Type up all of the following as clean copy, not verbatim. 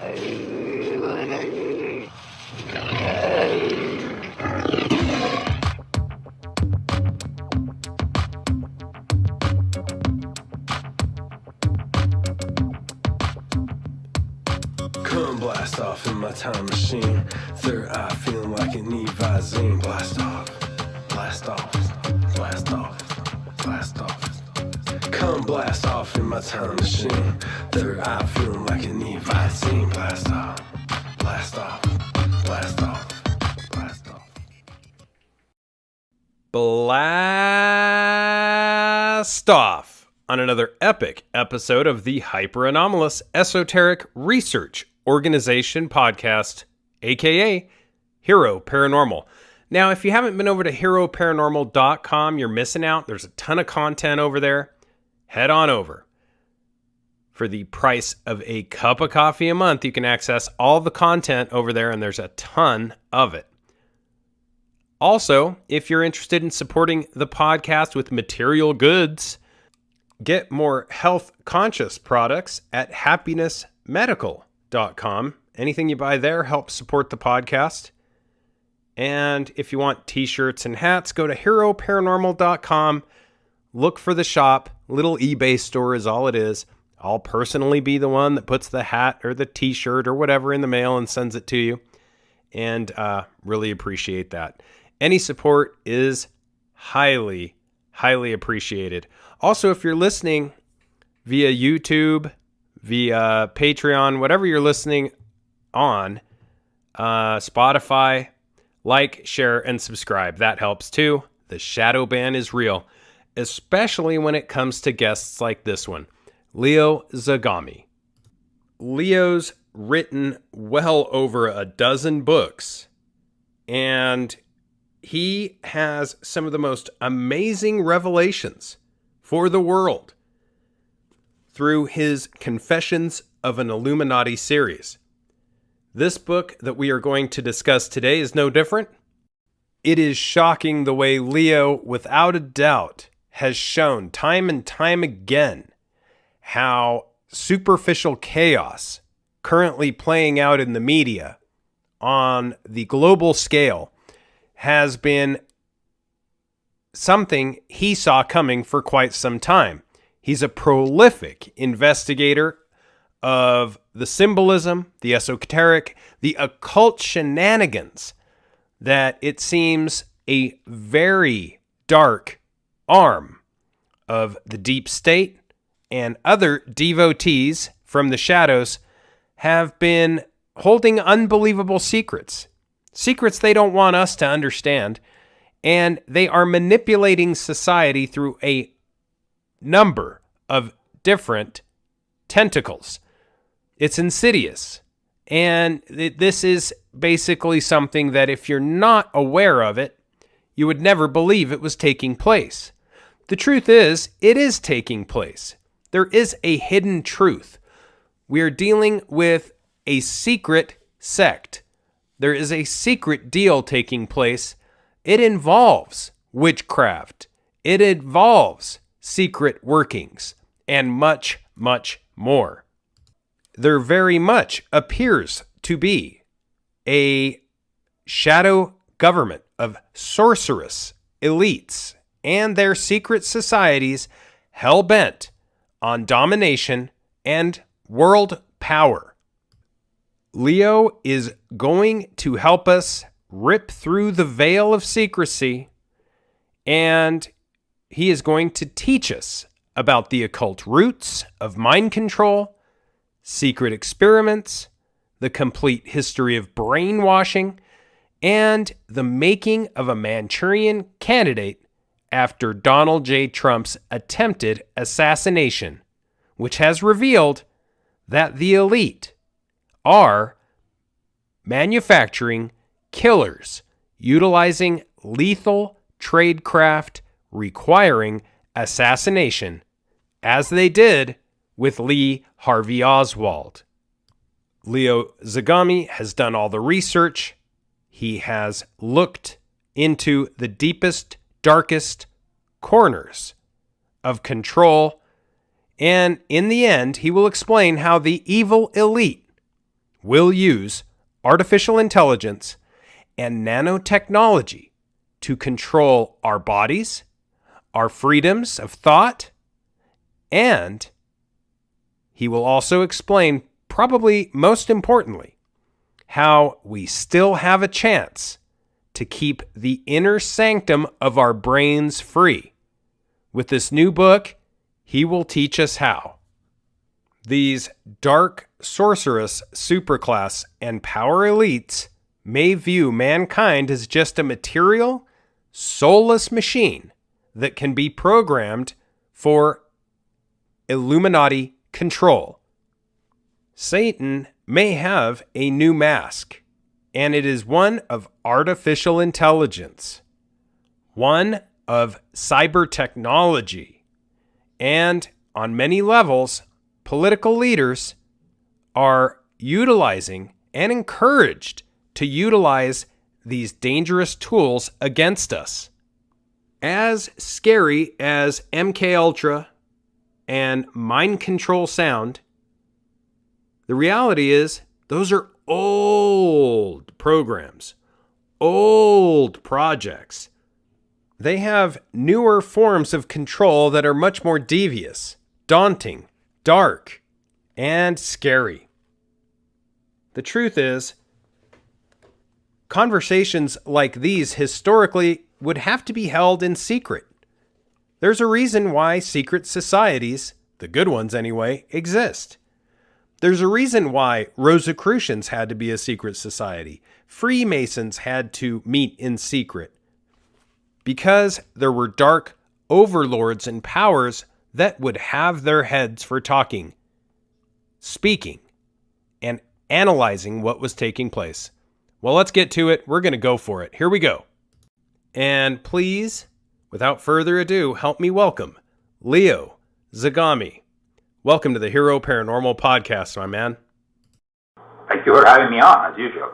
Come blast off in my time machine. Third eye feeling like an Evazine. Blast off, blast off, blast off, blast off. Come blast off in my time machine. Third eye feeling like an Evazine. Blast off, blast off, blast off, blast off. Blast off on another epic episode of the Hyper Anomalous Esoteric Research Organization podcast, aka Hero Paranormal. Now, if you haven't been over to heroparanormal.com, you're missing out. There's a ton of content over there. Head on over. For the price of a cup of coffee a month, you can access all the content over there, and there's a ton of it. Also, if you're interested in supporting the podcast with material goods, get more health-conscious products at happinessmedical.com. Anything you buy there helps support the podcast. And if you want t-shirts and hats, go to heroparanormal.com. Look for the shop. Little eBay store is all it is. I'll personally be the one that puts the hat or the t-shirt or whatever in the mail and sends it to you. And really appreciate that. Any support is highly, highly appreciated. Also, if you're listening via YouTube, via Patreon, whatever you're listening on, Spotify, like, share, and subscribe. That helps too. The shadow ban is real, especially when it comes to guests like this one, Leo Zagami. Leo's written well over a dozen books, and he has some of the most amazing revelations for the world through his Confessions of an Illuminati series. This book that we are going to discuss today is no different. It is shocking the way Leo, without a doubt, has shown time and time again how superficial chaos currently playing out in the media on the global scale has been something he saw coming for quite some time. He's a prolific investigator of the symbolism, the esoteric, the occult shenanigans that it seems a very dark arm of the deep state and other devotees from the shadows have been holding unbelievable secrets. Secrets they don't want us to understand. And they are manipulating society through a number of different tentacles. It's insidious. And this is basically something that if you're not aware of it, you would never believe it was taking place. The truth is, it is taking place. There is a hidden truth. We are dealing with a secret sect. There is a secret deal taking place. It involves witchcraft. It involves secret workings and much, much more. There very much appears to be a shadow government of sorceress elites and their secret societies hell-bent on domination and world power. Leo is going to help us rip through the veil of secrecy, and he is going to teach us about the occult roots of mind control, secret experiments, the complete history of brainwashing, and the making of a Manchurian candidate after Donald J. Trump's attempted assassination, which has revealed that the elite are manufacturing killers utilizing lethal tradecraft requiring assassination, as they did with Lee Harvey Oswald. Leo Zagami has done all the research. He has looked into the deepest, darkest corners of control, and in the end, he will explain how the evil elite will use artificial intelligence and nanotechnology to control our bodies, our freedoms of thought, and he will also explain, probably most importantly, how we still have a chance to keep the inner sanctum of our brains free. With this new book, he will teach us how. These dark sorceress superclass and power elites may view mankind as just a material, soulless machine that can be programmed for Illuminati control. Satan may have a new mask, and it is one of artificial intelligence, one of cyber technology, and on many levels, political leaders are utilizing and encouraged to utilize these dangerous tools against us. As scary as MK Ultra and mind control sound, the reality is those are old programs, old projects. They have newer forms of control that are much more devious, daunting, dark, and scary. The truth is, conversations like these historically would have to be held in secret. There's a reason why secret societies, the good ones anyway, exist. There's a reason why Rosicrucians had to be a secret society. Freemasons had to meet in secret. Because there were dark overlords and powers that would have their heads for talking, speaking, and analyzing what was taking place. Well, let's get to it. We're going to go for it. Here we go. And please, without further ado, help me welcome Leo Zagami. Welcome to the Hero Paranormal Podcast, my man. Thank you for having me on, as usual.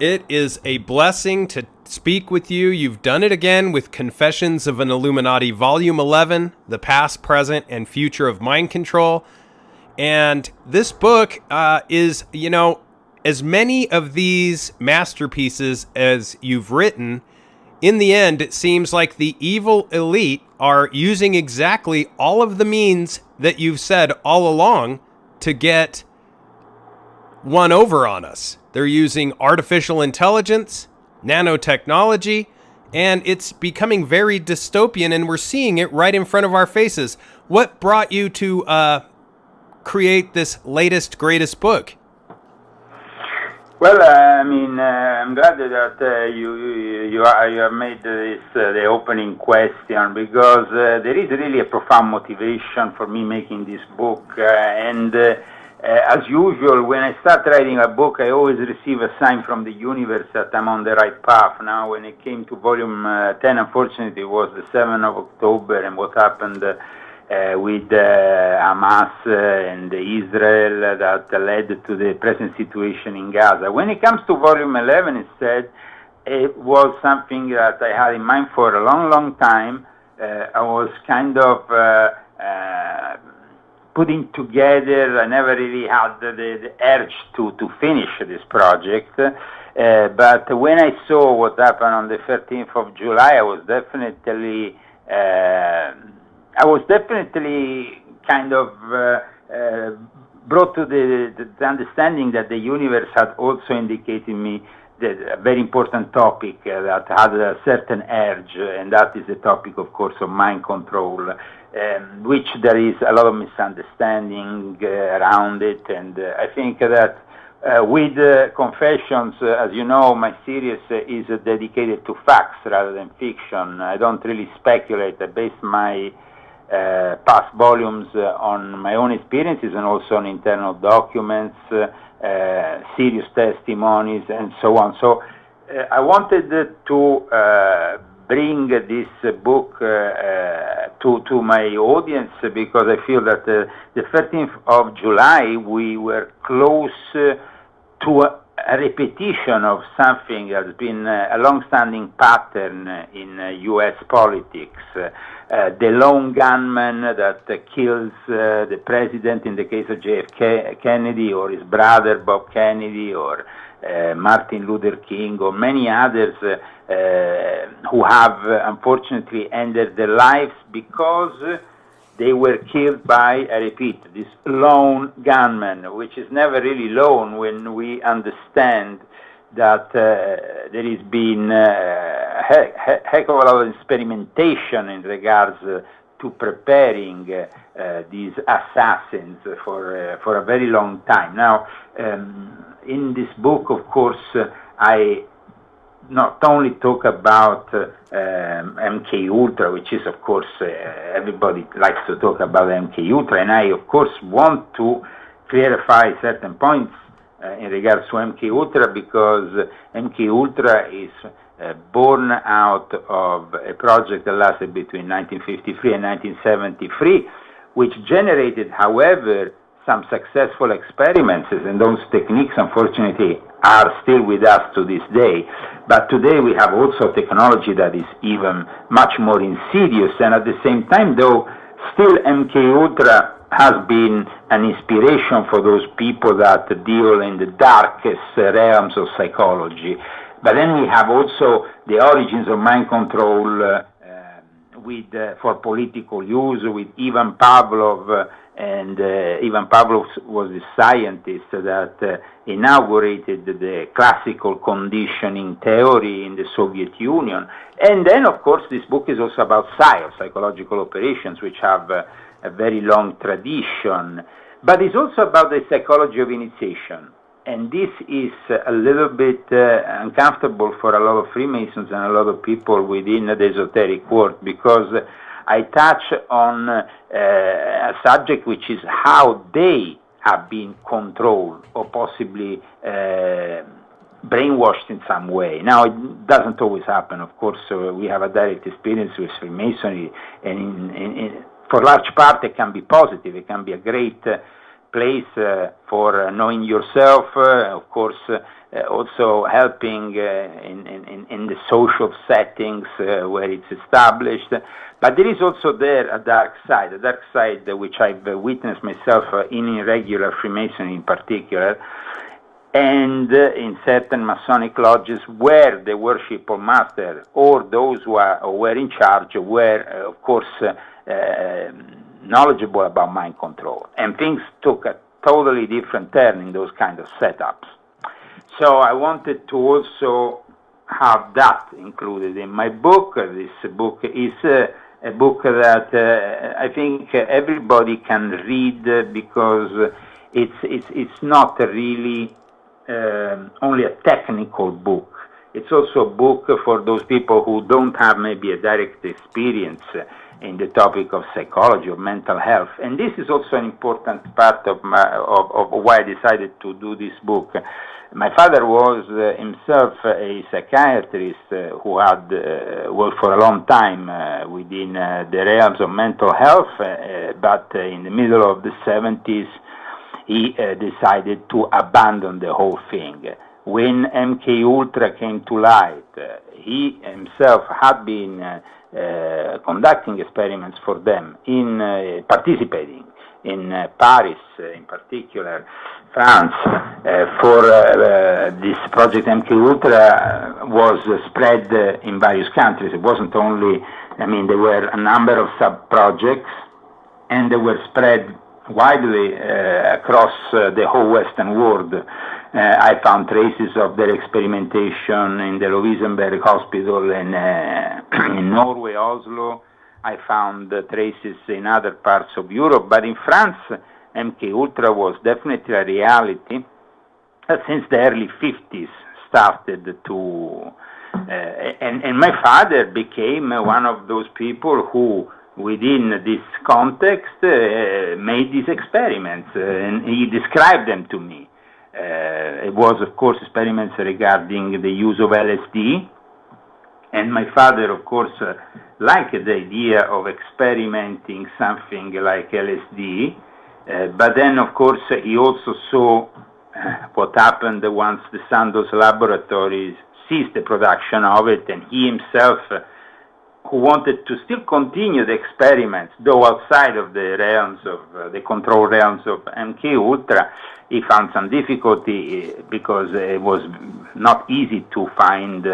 It is a blessing to speak with you. You've done it again with Confessions of an Illuminati, Volume 11, The Past, Present, and Future of Mind Control. And this book is, as many of these masterpieces as you've written, in the end, it seems like the evil elite are using exactly all of the means that you've said all along to get one over on us. They're using artificial intelligence, nanotechnology, and it's becoming very dystopian, and we're seeing it right in front of our faces. What brought you to create this latest, greatest book? Well, I'm glad that you have made this the opening question, because there is really a profound motivation for me making this book, and as usual, when I start writing a book, I always receive a sign from the universe that I'm on the right path. Now, when it came to volume 10, unfortunately, it was the 7th of October, and what happened with Hamas and Israel that led to the present situation in Gaza. When it comes to volume 11, instead, it was something that I had in mind for a long, long time. I was kind of putting together. I never really had the urge to finish this project. But when I saw what happened on the 13th of July, I was definitely kind of brought to the understanding that the universe had also indicated me that a very important topic that had a certain urge, and that is the topic, of course, of mind control, which there is a lot of misunderstanding around it. And I think that with Confessions, as you know, my series is dedicated to facts rather than fiction. I don't really speculate. I base my past volumes on my own experiences and also on internal documents, serious testimonies, and so on. So I wanted to bring this book to my audience, because I feel that the 13th of July we were close to a repetition of something that has been a long-standing pattern in U.S. politics. The lone gunman that kills the president in the case of JFK Kennedy, or his brother Bob Kennedy, or Martin Luther King, or many others who have unfortunately ended their lives because they were killed by, I repeat, this lone gunman, which is never really lone when we understand that there has been a heck of a lot of experimentation in regards to preparing these assassins for a very long time. Now, in this book, of course, I not only talk about MK Ultra, which is, of course, everybody likes to talk about MK Ultra, and I, of course, want to clarify certain points in regards to MK Ultra, because MK Ultra is born out of a project that lasted between 1953 and 1973, which generated, however, some successful experiments, and those techniques, unfortunately, are still with us to this day. But today we have also technology that is even much more insidious, and at the same time, though, still MK Ultra has been an inspiration for those people that deal in the darkest realms of psychology. But then we have also the origins of mind control for political use with Ivan Pavlov, and Ivan Pavlov was the scientist that inaugurated the classical conditioning theory in the Soviet Union. And then, of course, this book is also about PSYOPs, psychological operations, which have a very long tradition. But it's also about the psychology of initiation. And this is a little bit uncomfortable for a lot of Freemasons and a lot of people within the esoteric world, because I touch on a subject which is how they have been controlled or possibly brainwashed in some way. Now, it doesn't always happen. Of course, we have a direct experience with Freemasonry, and for large part it can be positive. It can be a great place for knowing yourself, of course, also helping in the social settings where it's established. But there is also there a dark side which I've witnessed myself in irregular Freemasonry in particular, and in certain Masonic lodges where the worship of master or those who were in charge were, of course, knowledgeable about mind control. And things took a totally different turn in those kind of setups. So I wanted to also have that included in my book. This book is a book that I think everybody can read, because it's not really only a technical book. It's also a book for those people who don't have maybe a direct experience in the topic of psychology or mental health. And this is also an important part of why I decided to do this book. My father was himself a psychiatrist who had worked for a long time within the realms of mental health, but in the middle of the 70s, he decided to abandon the whole thing. When MK Ultra came to light, he himself had been conducting experiments for them, in participating in Paris, in particular France, for this project. MK Ultra was spread in various countries. It wasn't only, there were a number of sub-projects, and they were spread widely across the whole Western world. I found traces of their experimentation in the Lovisenberg Hospital in Norway, Oslo. I found traces in other parts of Europe, but in France, MK Ultra was definitely a reality that since the early 50s started to, and my father became one of those people who, within this context, made these experiments, and he described them to me. It was, of course, experiments regarding the use of LSD, and my father, of course, liked the idea of experimenting something like LSD, but then, of course, he also saw what happened once the Sandoz laboratories ceased the production of it, and he himself, who wanted to still continue the experiments, though outside of the realms of the control realms of MK Ultra, he found some difficulty because it was not easy to find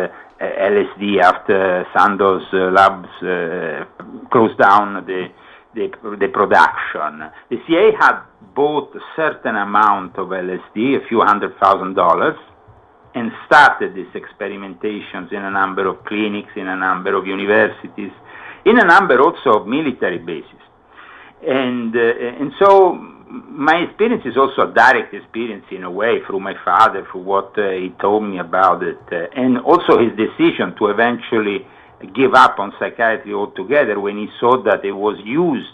LSD after Sandoz labs closed down the production. The CIA had bought a certain amount of LSD, a few $100,000, and started these experimentations in a number of clinics, in a number of universities, in a number also of military bases. And so my experience is also a direct experience in a way through my father, through what he told me about it, and also his decision to eventually give up on psychiatry altogether when he saw that it was used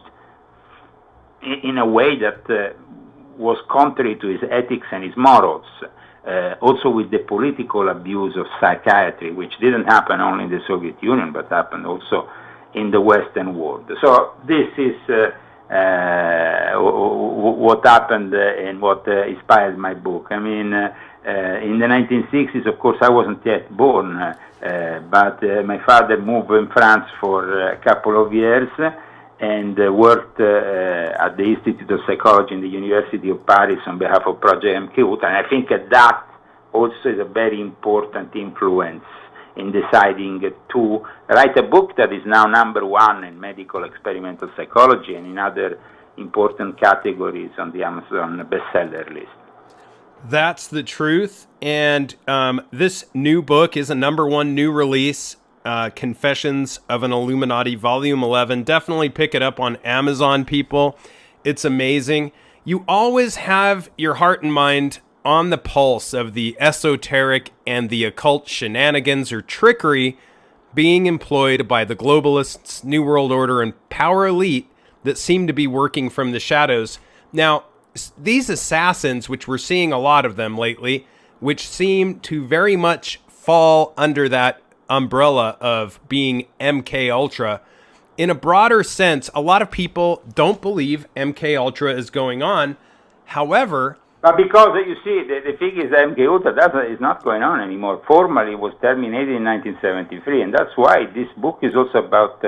in a way that was contrary to his ethics and his morals. Also with the political abuse of psychiatry, which didn't happen only in the Soviet Union, but happened also in the Western world. So this is what happened and what inspired my book. I mean, in the 1960s, of course, I wasn't yet born, but my father moved in France for a couple of years and worked at the Institute of Psychology in the University of Paris on behalf of Project MK Ultra, and I think that also is a very important influence in deciding to write a book that is now #1 in medical experimental psychology and in other important categories on the Amazon bestseller list. That's the truth, and this new book is a #1 new release. Confessions of an Illuminati Volume 11. Definitely pick it up on Amazon, people. It's amazing. You always have your heart and mind on the pulse of the esoteric and the occult shenanigans or trickery being employed by the globalists, New World Order, and power elite that seem to be working from the shadows. Now, these assassins, which we're seeing a lot of them lately, which seem to very much fall under that umbrella of being MK Ultra. In a broader sense, a lot of people don't believe MK Ultra is going on. However, but because you see, the thing is that MK Ultra that is not going on anymore. Formally, it was terminated in 1973, and that's why this book is also about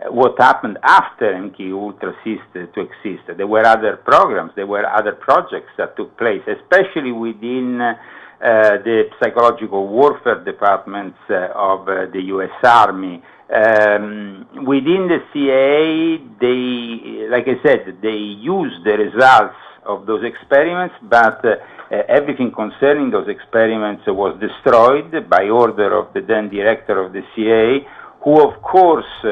what happened after MK Ultra ceased to exist. There were other programs, there were other projects that took place, especially within the psychological warfare departments of the U.S. Army. Within the CIA, they, like I said, they used the results of those experiments, but everything concerning those experiments was destroyed by order of the then director of the CIA, who of course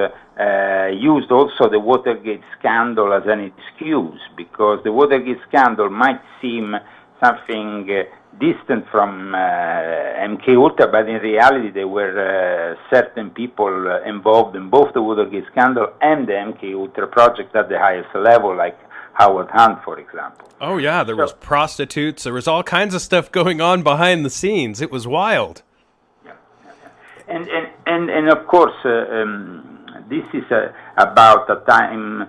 used also the Watergate scandal as an excuse, because the Watergate scandal might seem something distant from MK Ultra, but in reality there were certain people involved in both the Watergate scandal and the MK Ultra project at the highest level, like Howard Hunt, for example. Oh yeah, there was prostitutes, there was all kinds of stuff going on behind the scenes. It was wild. Yeah. And of course, this is about a time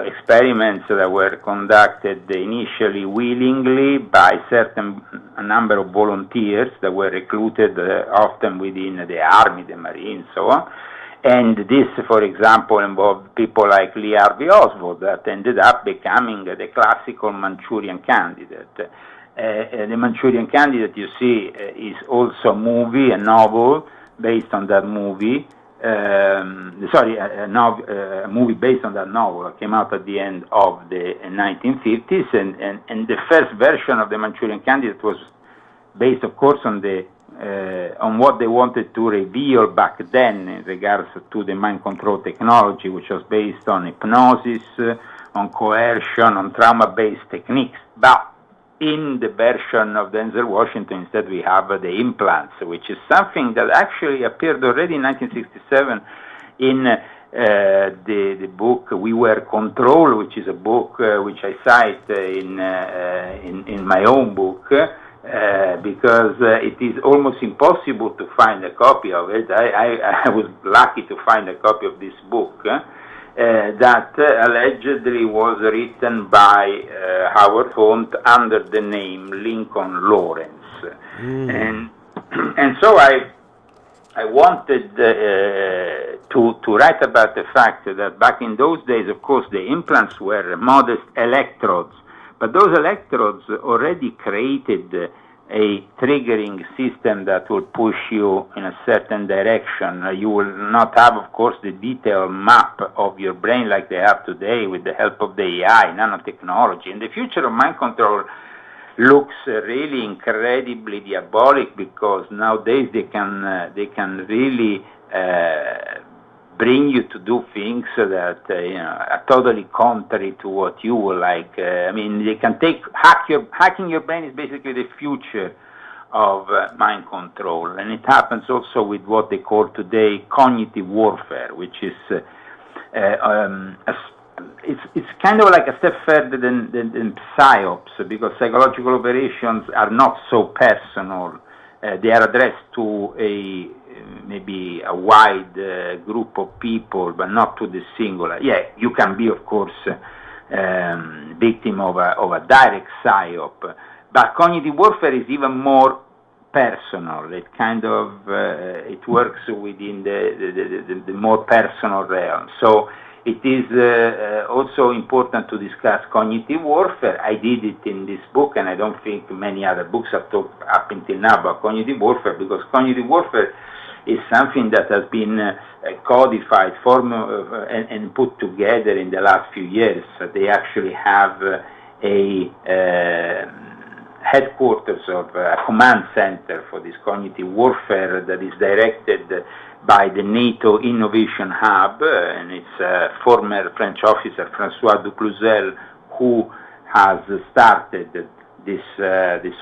experiments that were conducted initially willingly by a number of volunteers that were recruited often within the Army, the Marines, so on. And this, for example, involved people like Lee Harvey Oswald that ended up becoming the classical Manchurian Candidate. The Manchurian Candidate, you see, is also a movie, a novel based on that movie. A movie based on that novel came out at the end of the 1950s, and the first version of the Manchurian Candidate was based, of course, on what they wanted to reveal back then in regards to the mind control technology, which was based on hypnosis, on coercion, on trauma-based techniques. But in the version of Denzel Washington, instead we have the implants, which is something that actually appeared already in 1967 in the book We Were Control, which is a book which I cite in my own book, because it is almost impossible to find a copy of it. I was lucky to find a copy of this book, that allegedly was written by Howard Hunt under the name Lincoln Lawrence. And so I wanted to write about the fact that back in those days, of course, the implants were modest electrodes, but those electrodes already created a triggering system that will push you in a certain direction. You will not have, of course, the detailed map of your brain like they have today with the help of the AI, nanotechnology. And the future of mind control looks really incredibly diabolic, because nowadays they can really bring you to do things that are totally contrary to what you would like. I mean, they can hacking your brain is basically the future of mind control, and it happens also with what they call today cognitive warfare, which is it's kind of like a step further than psyops, because psychological operations are not so personal. They are addressed to maybe a wide group of people, but not to the singular. Yeah, you can be, of course, victim of a direct psyop, but cognitive warfare is even more personal. It kind of it works within the more personal realm. So it is also important to discuss cognitive warfare. I did it in this book, and I don't think many other books have talked up until now about cognitive warfare, because cognitive warfare is something that has been codified, and put together in the last few years. They actually have a headquarters of a command center for this cognitive warfare that is directed by the NATO Innovation Hub, and it's former French officer François Ducluzel who has started this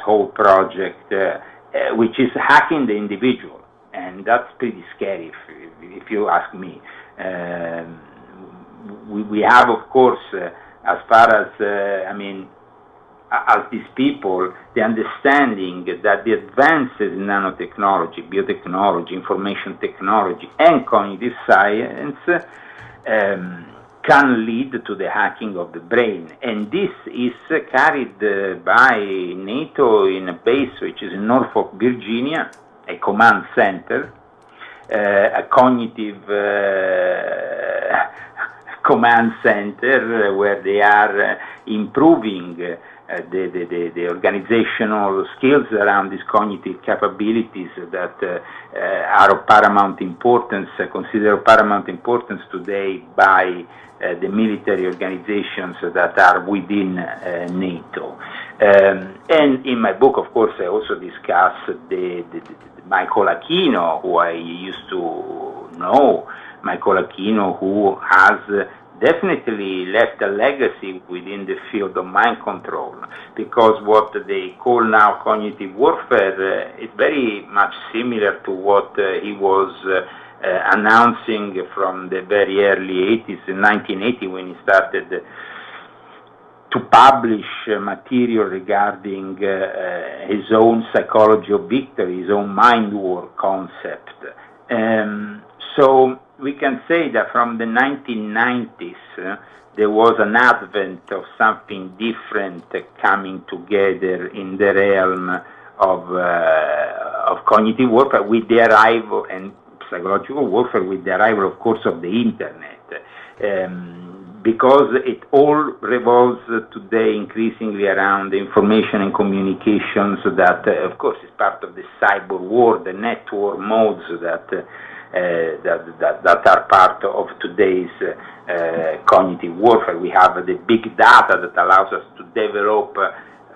whole project, which is hacking the individual, and that's pretty scary if you ask me. We have, of course, as far as as these people, the understanding that the advances in nanotechnology, biotechnology, information technology, and cognitive science can lead to the hacking of the brain. And this is carried by NATO in a base which is in Norfolk, Virginia, a command center, a cognitive command center where they are improving the organizational skills around these cognitive capabilities that are of paramount importance, considered of paramount importance today by the military organizations that are within NATO. And in my book, of course, I also discuss the Michael Aquino, who I used to know, Michael Aquino, who has definitely left a legacy within the field of mind control, because what they call now cognitive warfare is very much similar to what he was announcing from the very early 80s, in 1980, when he started to publish material regarding his own psychology of victory, his own mind war concept. So we can say that from the 1990s, there was an advent of something different coming together in the realm of cognitive warfare, with the arrival, and psychological warfare, with the arrival, of course, of the internet. Because it all revolves today increasingly around information and communications that, of course, is part of the cyber war, the network modes that are part of today's cognitive warfare. We have the big data that allows us to develop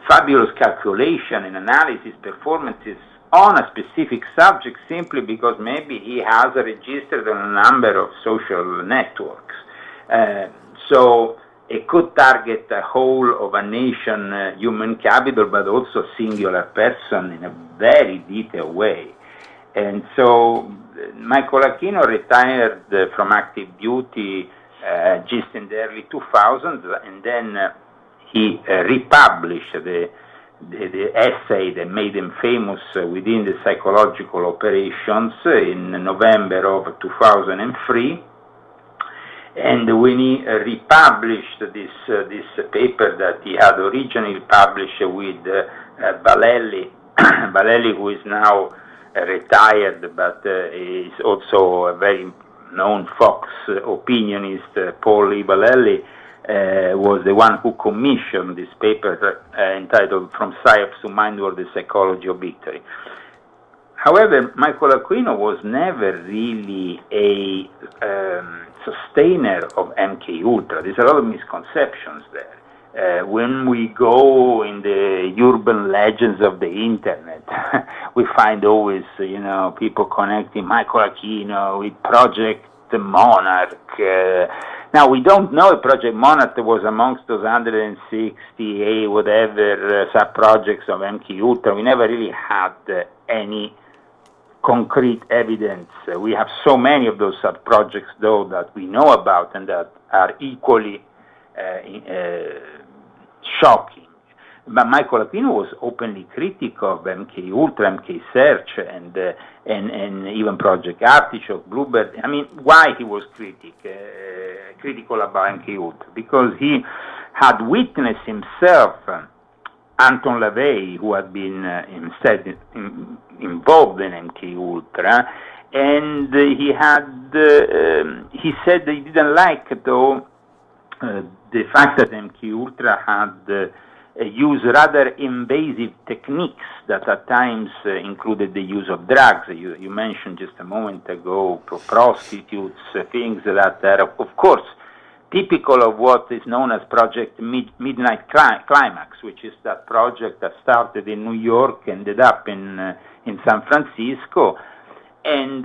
fabulous calculation and analysis performances on a specific subject, simply because maybe he has registered on a number of social networks. So it could target the whole of a nation, human capital, but also a singular person in a very detailed way. And so Michael Aquino retired from active duty just in the early 2000s, and then he republished the essay that made him famous within the psychological operations in November of 2003. And when he republished this paper that he had originally published with Valelli, Valelli, who is now retired, but is also a very known Fox opinionist, Paul E. Valelli, was the one who commissioned this paper entitled From Psyops to Mindworld, the Psychology of Victory. However, Michael Aquino was never really a sustainer of MK Ultra. There's a lot of misconceptions there. When we go in the urban legends of the internet, we find always, people connecting Michael Aquino with Project Monarch. Now, we don't know if Project Monarch was amongst those 168 whatever sub-projects of MK Ultra. We never really had any concrete evidence. We have so many of those sub-projects, though, that we know about and that are equally shocking. But Michael Aquino was openly critical of MK Ultra, MK Search, and even Project Artichoke, Bluebird. I mean, why he was critical about MK Ultra? Because he had witnessed himself Anton LaVey, who had been instead involved in MK Ultra, and he said that he didn't like, though, the fact that MK Ultra had used rather invasive techniques that at times included the use of drugs. You mentioned just a moment ago prostitutes, things that are, of course, typical of what is known as Project Midnight Climax, which is that project that started in New York, ended up in San Francisco, and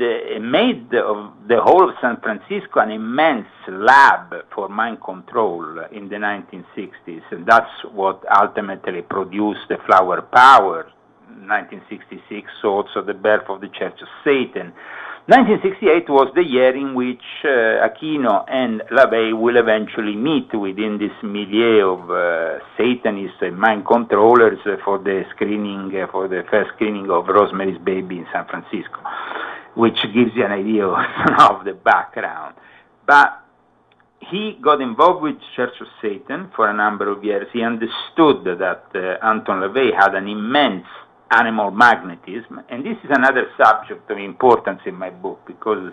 made of the whole of San Francisco an immense lab for mind control in the 1960s, and that's what ultimately produced the Flower Power. 1966, also the birth of the Church of Satan. 1968 was the year in which Aquino and LaVey will eventually meet within this milieu of Satanists and mind controllers for the first screening of Rosemary's Baby in San Francisco, which gives you an idea of the background. But he got involved with Church of Satan for a number of years. He understood that Anton LaVey had an immense animal magnetism, and this is another subject of importance in my book, because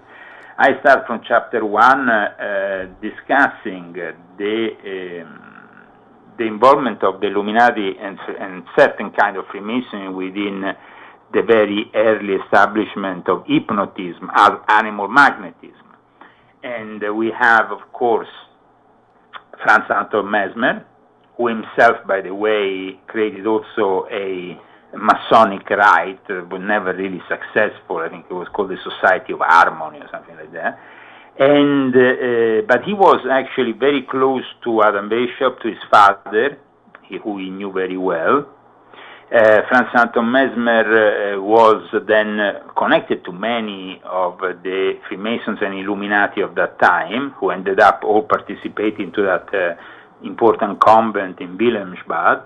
I start from chapter 1 discussing the involvement of the Illuminati and certain kind of Freemasonry within the very early establishment of hypnotism as animal magnetism. And we have, of course, Franz Anton Mesmer, who himself, by the way, created also a Masonic rite, but never really successful. I think it was called the Society of Harmony or something like that. And but he was actually very close to Adam Weishaupt, to his father, who he knew very well. Franz Anton Mesmer was then connected to many of the Freemasons and Illuminati of that time, who ended up all participating to that important convent in Wilhelmsbad.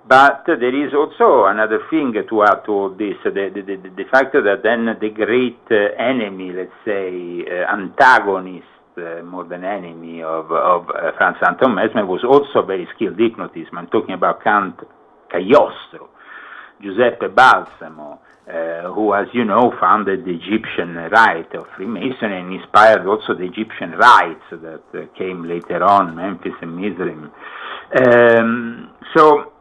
But there is also another thing to add to all this, the fact that then the great enemy, let's say, antagonist, more than enemy of Franz Anton Mesmer, was also very skilled hypnotism. I'm talking about Count Cagliostro, Giuseppe Balsamo, who, as you know, founded the Egyptian rite of Freemasonry and inspired also the Egyptian rites that came later on, Memphis and Mizraim. So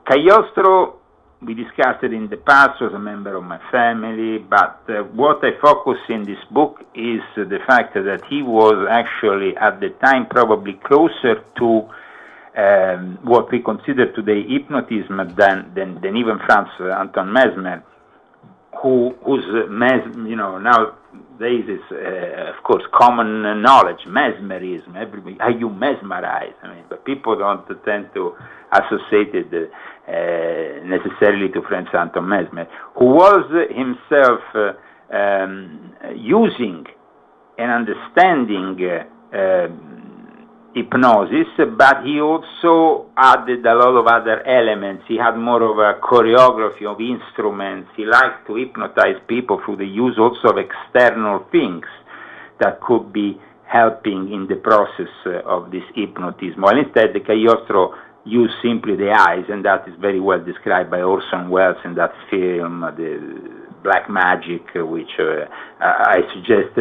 Cagliostro, we discussed it in the past, was a member of my family, but what I focus in this book is the fact that he was actually at the time probably closer to what we consider today hypnotism than even Franz Anton Mesmer, whose nowadays is of course common knowledge, mesmerism. Everybody, are you mesmerized? I mean, but people don't tend to associate it necessarily to Franz Anton Mesmer, who was himself using and understanding hypnosis, but he also added a lot of other elements. He had more of a choreography of instruments. He liked to hypnotize people through the use also of external things that could be helping in the process of this hypnotism. While instead the Cagliostro use simply the eyes, and that is very well described by Orson Welles in that film, The Black Magic, which I suggest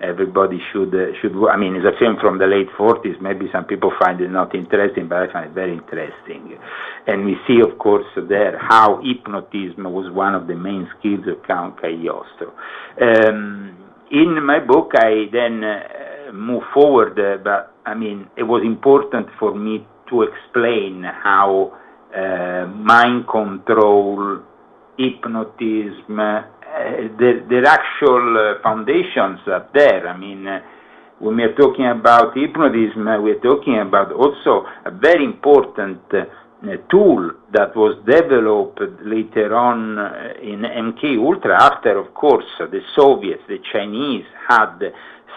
everybody should. I mean, it's a film from the late 40s. Maybe some people find it not interesting, but I find it very interesting. And we see, of course, there how hypnotism was one of the main skills of Count Cagliostro. In my book, I then move forward, but I mean, it was important for me to explain how mind control, hypnotism, their actual foundations are there. I mean, when we are talking about hypnotism, we are talking about also a very important tool that was developed later on in MK Ultra, after, of course, the Soviets, the Chinese had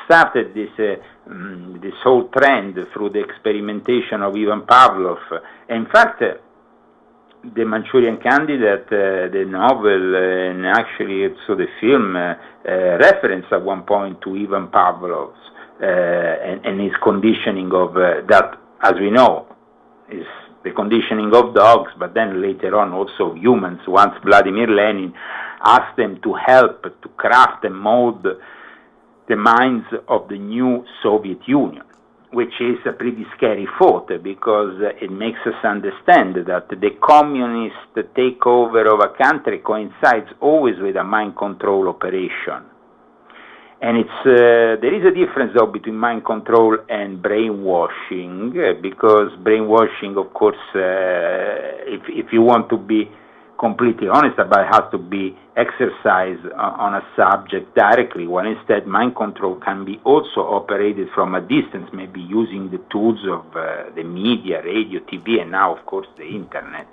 started this whole trend through the experimentation of Ivan Pavlov. In fact, the Manchurian Candidate, the novel, and actually also the film, reference at one point to Ivan Pavlov and his conditioning of that, as we know, is the conditioning of dogs, but then later on also humans. Once Vladimir Lenin asked them to help to craft and mold the minds of the new Soviet Union, which is a pretty scary thought, because it makes us understand that the communist takeover of a country coincides always with a mind control operation. And there is a difference, though, between mind control and brainwashing, because brainwashing, of course, if you want to be completely honest about it, has to be exercised on a subject directly, while instead mind control can be also operated from a distance, maybe using the tools of the media, radio, TV, and now, of course, the internet.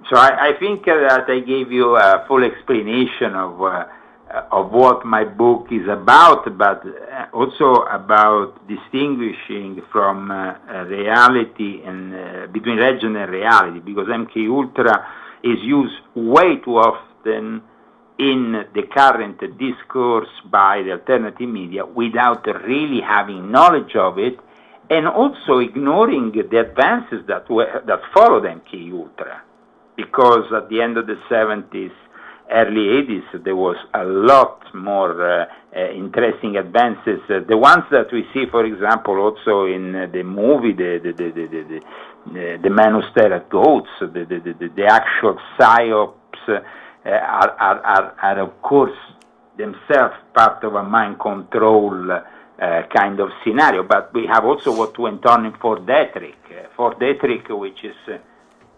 So I think that I gave you a full explanation of what my book is about, but also about distinguishing from reality and between legend and reality, because MK Ultra is used way too often in the current discourse by the alternative media without really having knowledge of it, and also ignoring the advances that followed MK Ultra, because at the end of the 70s, early 80s, there was a lot more interesting advances. The ones that we see, for example, also in the movie, the Man Who Stared at Goats, the actual psyops are of course themselves part of a mind control kind of scenario. But we have also what went on in Fort Detrick, which is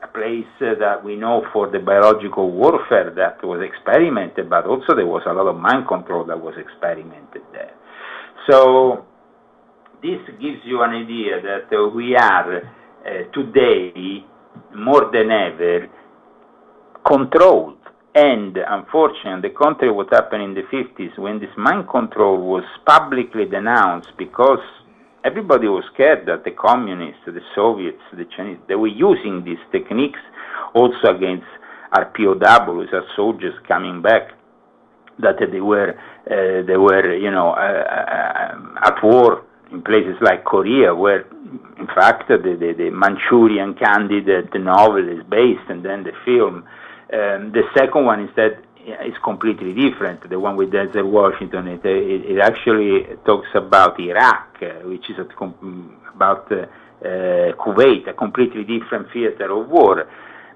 a place that we know for the biological warfare that was experimented, but also there was a lot of mind control that was experimented there. So this gives you an idea that we are today, more than ever, controlled. And unfortunately, on the contrary, what happened in the 50s, when this mind control was publicly denounced, because everybody was scared that the communists, the Soviets, the Chinese, they were using these techniques also against our POWs, our soldiers coming back, that they were at war in places like Korea, where in fact the Manchurian Candidate novel is based, and then the film. The second one instead is completely different. The one with Denzel Washington, it actually talks about Iraq, which is about Kuwait, a completely different theater of war.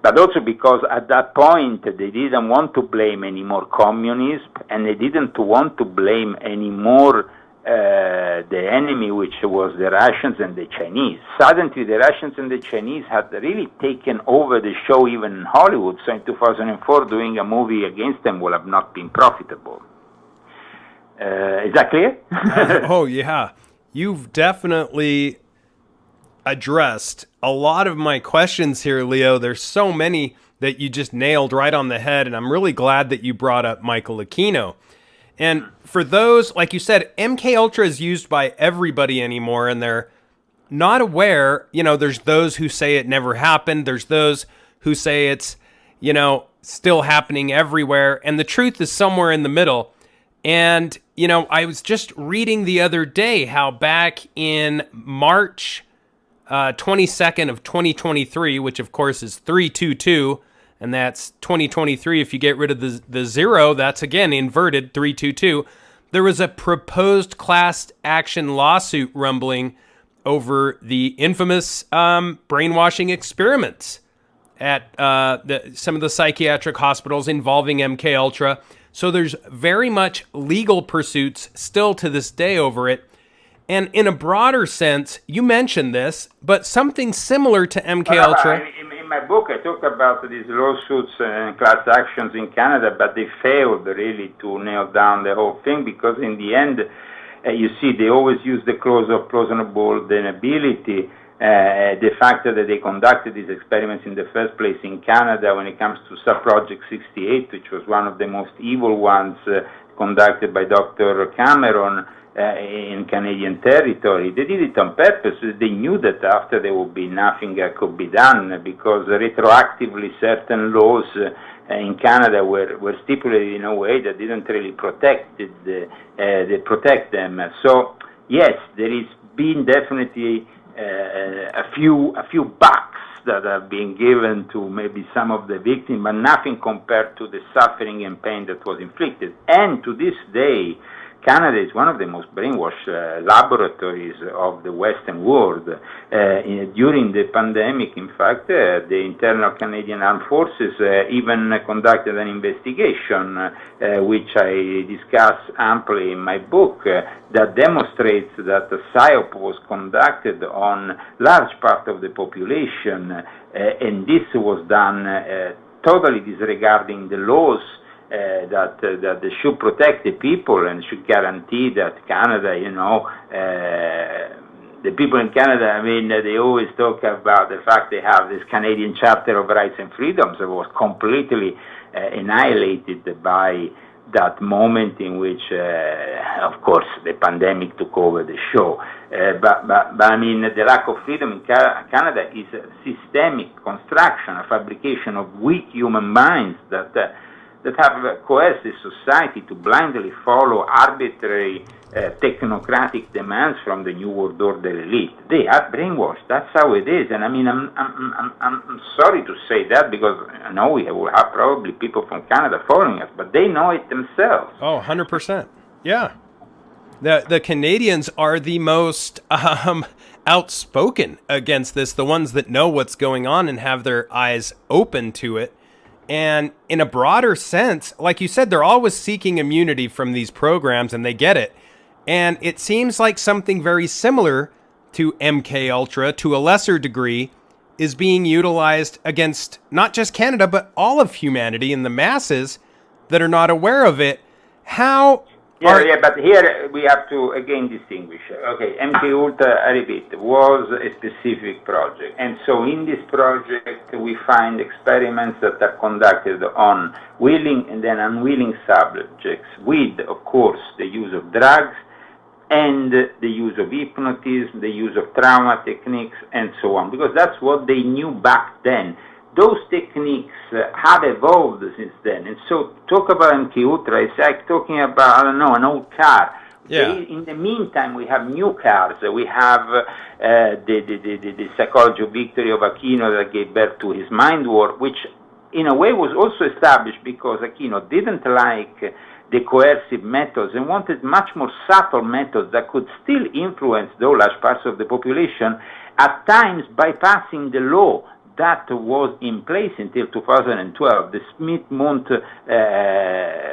But also because at that point they didn't want to blame any more communism, and they didn't want to blame anymore the enemy, which was the Russians and the Chinese. Suddenly the Russians and the Chinese had really taken over the show, even in Hollywood. So in 2004, doing a movie against them would have not been profitable. Is that clear? Oh, yeah. You've definitely addressed a lot of my questions here, Leo. There's so many that you just nailed right on the head, and I'm really glad that you brought up Michael Aquino. And for those, like you said, MK Ultra is used by everybody anymore, and they're not aware. There's those who say it never happened. There's those who say it's, still happening everywhere. And the truth is somewhere in the middle. And, you know, I was just reading the other day how back in March 22nd of 2023, which of course is 322, and that's 2023. If you get rid of the zero, that's again inverted 322. There was a proposed class action lawsuit rumbling over the infamous brainwashing experiments at some of the psychiatric hospitals involving MK Ultra. So there's very much legal pursuits still to this day over it. And in a broader sense, you mentioned this, but something similar to MK Ultra. In my book, I talk about these lawsuits and class actions in Canada, but they failed really to nail down the whole thing, because in the end, you see, they always use the clause of plausible deniability. The fact that they conducted these experiments in the first place in Canada when it comes to Subproject 68, which was one of the most evil ones conducted by Dr. Cameron in Canadian territory. They did it on purpose. They knew that after there would be nothing could be done, because retroactively certain laws in Canada were stipulated in a way that didn't really protect them. So yes, there is been definitely a few bucks that have been given to maybe some of the victims, but nothing compared to the suffering and pain that was inflicted. And to this day, Canada is one of the most brainwashed laboratories of the Western world. During the pandemic, in fact, the internal Canadian Armed Forces even conducted an investigation, which I discuss amply in my book, that demonstrates that the PSYOP was conducted on large part of the population, and this was done totally disregarding the laws that they should protect the people and should guarantee that Canada, the people in Canada, I mean, they always talk about the fact they have this Canadian Charter of Rights and Freedoms that was completely annihilated by that moment in which, of course, the pandemic took over the show. But I mean, the lack of freedom in Canada is a systemic construction, a fabrication of weak human minds that have coerced the society to blindly follow arbitrary technocratic demands from the New World Order elite. They are brainwashed. That's how it is. And I mean, I'm sorry to say that, because I know we will have probably people from Canada following us, but they know it themselves. Oh, 100%. Yeah. The Canadians are the most outspoken against this, the ones that know what's going on and have their eyes open to it. And in a broader sense, like you said, they're always seeking immunity from these programs, and they get it. And it seems like something very similar to MK Ultra, to a lesser degree, is being utilized against not just Canada, but all of humanity and the masses that are not aware of it. But here we have to again distinguish. Okay, MK Ultra, I repeat, was a specific project, and so in this project we find experiments that are conducted on willing and then unwilling subjects, with, of course, the use of drugs and the use of hypnotism, the use of trauma techniques, and so on, because that's what they knew back then. Those techniques have evolved since then, and so talk about MK Ultra, it's like talking about, I don't know, an old car. Yeah. In the meantime, we have new cars. We have the psychology of victory of Aquino that gave birth to his mind war, which in a way was also established because Aquino didn't like the coercive methods and wanted much more subtle methods that could still influence those large parts of the population, at times bypassing the law that was in place until 2012. The Smith-Mont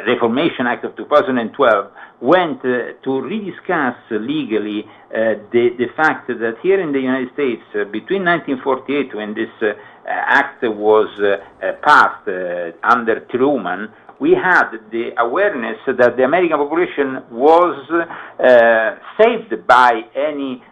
Reformation Act of 2012 went to rediscuss legally the fact that here in the United States, between 1948, when this act was passed under Truman, we had the awareness that the American population was saved by any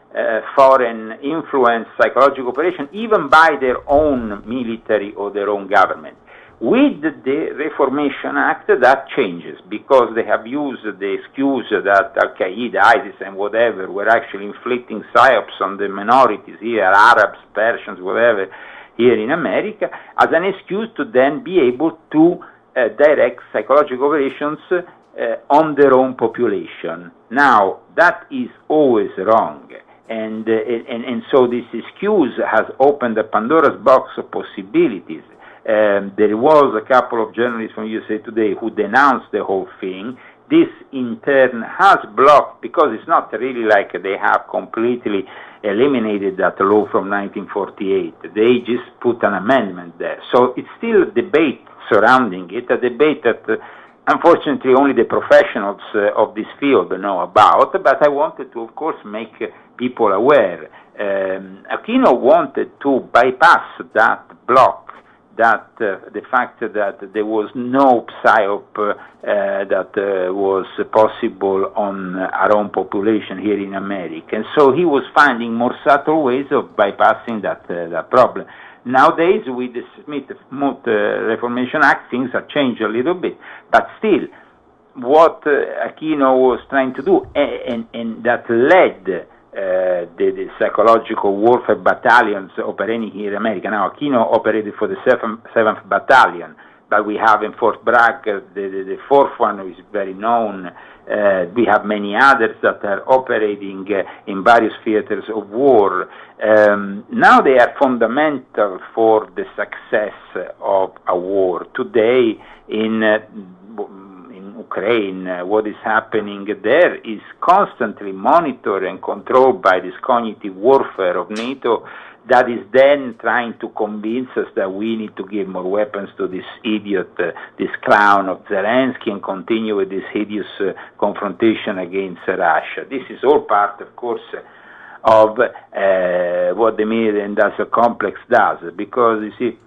foreign influence, psychological operation, even by their own military or their own government. With the Reformation Act, that changes, because they have used the excuse that Al-Qaeda, ISIS, and whatever were actually inflicting psyops on the minorities here, Arabs, Persians, whatever, here in America, as an excuse to then be able to direct psychological operations on their own population. Now, that is always wrong. And so this excuse has opened a Pandora's box of possibilities. There was a couple of journalists from USA Today who denounced the whole thing. This in turn has blocked, because it's not really like they have completely eliminated that law from 1948. They just put an amendment there. So it's still a debate surrounding it, a debate that unfortunately only the professionals of this field know about, but I wanted to, of course, make people aware. Aquino wanted to bypass that block, that the fact that there was no psyop that was possible on our own population here in America. And so he was finding more subtle ways of bypassing that problem. Nowadays, with the Smith Reformation Act, things have changed a little bit. But still, what Aquino was trying to do, and that led the psychological warfare battalions operating here in America. Now, Aquino operated for the 7th Battalion, but we have in Fort Bragg the 4th one, which is very known. We have many others that are operating in various theaters of war. Now they are fundamental for the success of a war. Today in Ukraine, what is happening there is constantly monitored and controlled by this cognitive warfare of NATO that is then trying to convince us that we need to give more weapons to this idiot, this clown of Zelensky, and continue with this hideous confrontation against Russia. This is all part, of course, of what the military-industrial complex does, because, you see,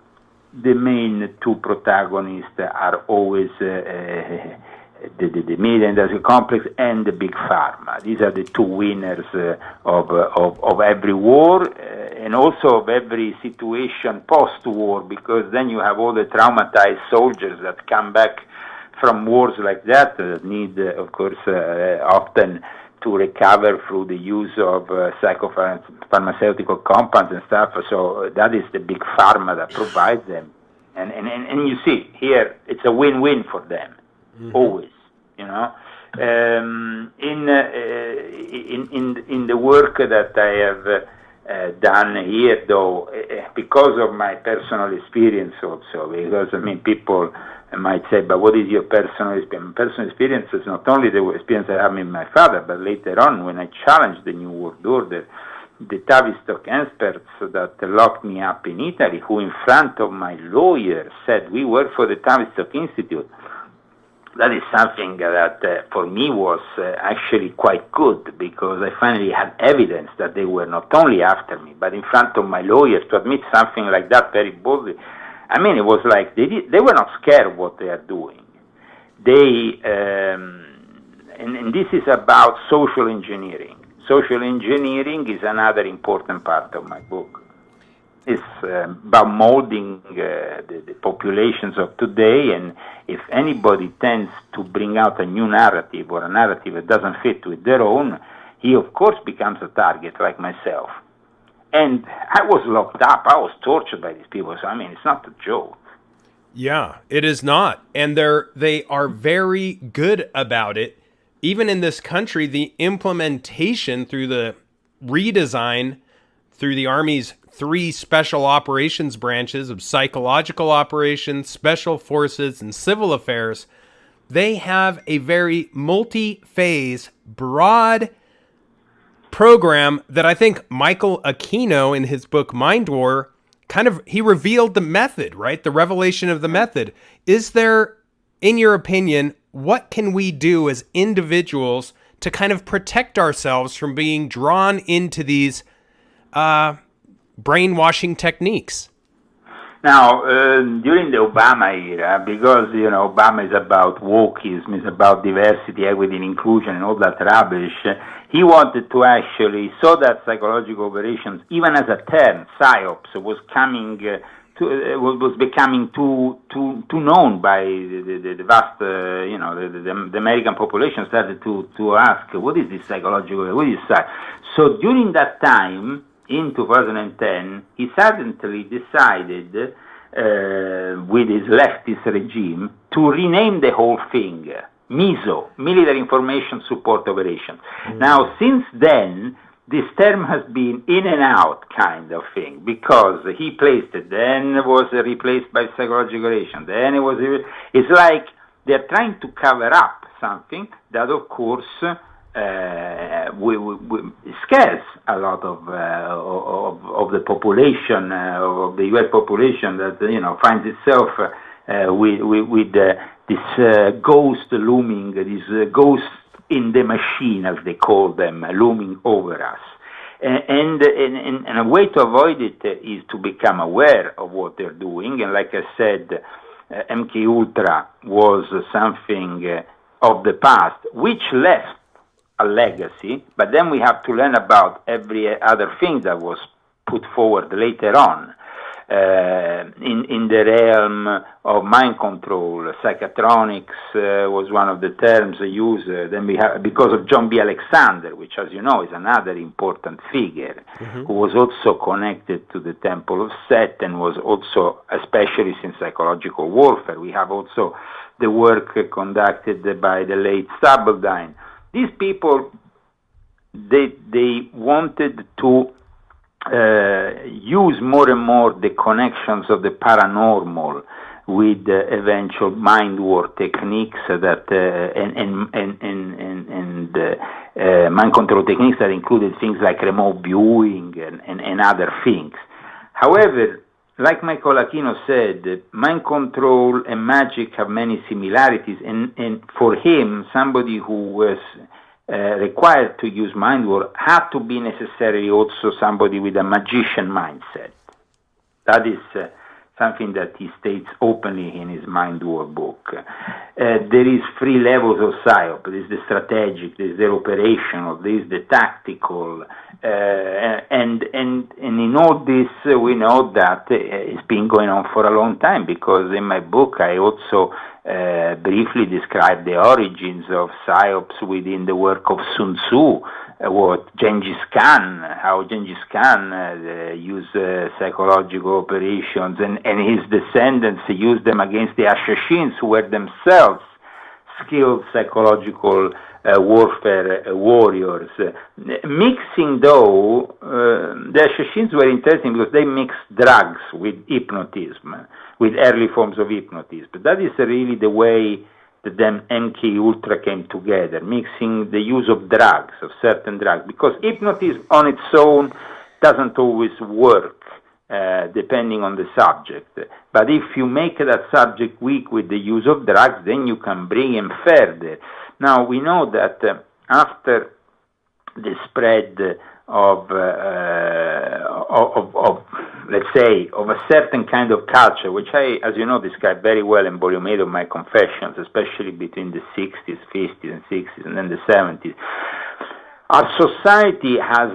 the main two protagonists are always the military-industrial complex and the big pharma. These are the two winners of every war and also of every situation post-war, because then you have all the traumatized soldiers that come back from wars like that need, of course, often to recover through the use of psychopharmaceutical compounds and stuff. So that is the big pharma that provides them. And you see, here, it's a win-win for them. Mm-hmm. Always, you know. In the work that I have done here, though, because of my personal experience also, because, I mean, people might say, but what is your personal experience? Personal experience is not only the experience I have with my father, but later on, when I challenged the New World Order, the Tavistock experts that locked me up in Italy, who in front of my lawyer said, we work for the Tavistock Institute. That is something that for me was actually quite good, because I finally had evidence that they were not only after me, but in front of my lawyer to admit something like that very boldly. I mean, it was like they were not scared of what they are doing. They, and this is about social engineering. Social engineering is another important part of my book. It's about molding the populations of today, and if anybody tends to bring out a new narrative or a narrative that doesn't fit with their own, he of course becomes a target, like myself. And I was locked up, I was tortured by these people, so I mean, it's not a joke. Yeah, it is not. And they are very good about it. Even in this country, the implementation through the redesign through the Army's 3 special operations branches of psychological operations, special forces, and civil affairs, they have a very multi-phase, broad program that I think Michael Aquino in his book Mind War he revealed the method, right? The revelation of the method. Is there, in your opinion, what can we do as individuals to kind of protect ourselves from being drawn into these brainwashing techniques? Now, during the Obama era, because, you know, Obama is about wokeism, is about diversity, equity, and inclusion, and all that rubbish, he wanted to actually, so that psychological operations, even as a term, psyops, was becoming too known by the vast, the American population started to ask, what is this psychological, what is psy? So during that time, in 2010, he suddenly decided, with his leftist regime, to rename the whole thing. MISO, Military Information Support Operations. Now, since then, this term has been in and out kind of thing, because he placed it, then it was replaced by psychological operation, then it's like they're trying to cover up something that, of course, scares a lot of the population, of the U.S. population, that finds itself with this ghost looming, this ghost in the machine, as they call them, looming over us. And a way to avoid it is to become aware of what they're doing. And like I said, MK Ultra was something of the past, which left a legacy, but then we have to learn about every other thing that was put forward later on. In the realm of mind control, psychotronics was one of the terms used. Then we have, because of John B. Alexander, which, as you know, is another important figure, who was also connected to the Temple of Set and was also a specialist in psychological warfare. We have also the work conducted by the late Stubblebine. These people, they wanted to use more and more the connections of the paranormal with eventual mind war techniques that and mind control techniques that included things like remote viewing and other things. However, like Michael Aquino said, mind control and magic have many similarities, and for him, somebody who was required to use mind war had to be necessarily also somebody with a magician mindset. That is something that he states openly in his Mind War book. There is 3 levels of psyop. There is the strategic, there is the operational, there is the tactical, and in all this we know that it's been going on for a long time, because in my book I also briefly describe the origins of psyops within the work of Sun Tzu, what Genghis Khan, how Genghis Khan used psychological operations, and his descendants used them against the Assassins, who were themselves skilled psychological warfare warriors. Mixing, though, the Assassins were interesting because they mixed drugs with hypnotism, with early forms of hypnotism. But that is really the way that then MK Ultra came together, mixing the use of drugs, of certain drugs, because hypnotism on its own doesn't always work, depending on the subject. But if you make that subject weak with the use of drugs, then you can bring him further. Now, we know that after the spread of let's say, of a certain kind of culture, which I, as you know, describe very well in Volume 8 of my Confessions, especially between the 60s, 50s, and 60s, and then the 70s. Our society has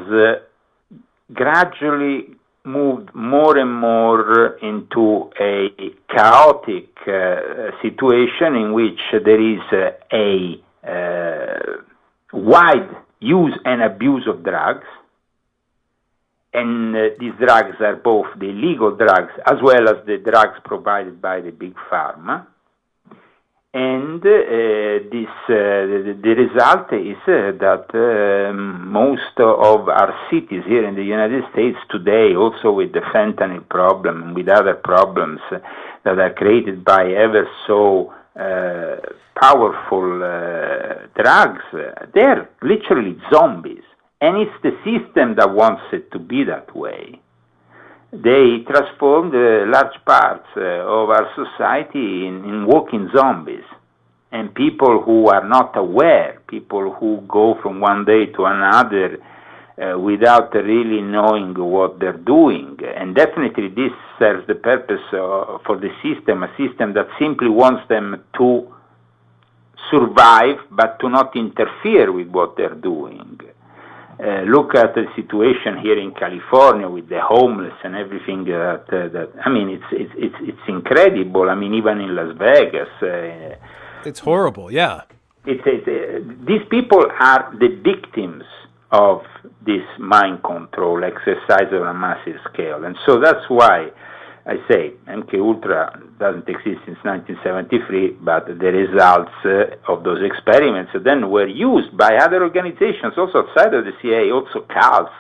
gradually moved more and more into a chaotic situation in which there is a wide use and abuse of drugs, and these drugs are both the illegal drugs as well as the drugs provided by the big pharma. And the result is that most of our cities here in the United States today, also with the fentanyl problem and with other problems that are created by ever so powerful drugs, they're literally zombies. And it's the system that wants it to be that way. They transformed large parts of our society in walking zombies. And people who are not aware, people who go from one day to another without really knowing what they're doing. And definitely this serves the purpose for the system, a system that simply wants them to survive, but to not interfere with what they're doing. Look at the situation here in California with the homeless and everything. That I mean, it's incredible. I mean, even in Las Vegas, it's horrible. Yeah, these people are the victims of this mind control exercise on a massive scale, and so that's why I say MK Ultra doesn't exist since 1973, but the results of those experiments then were used by other organizations also outside of the CIA, also cults,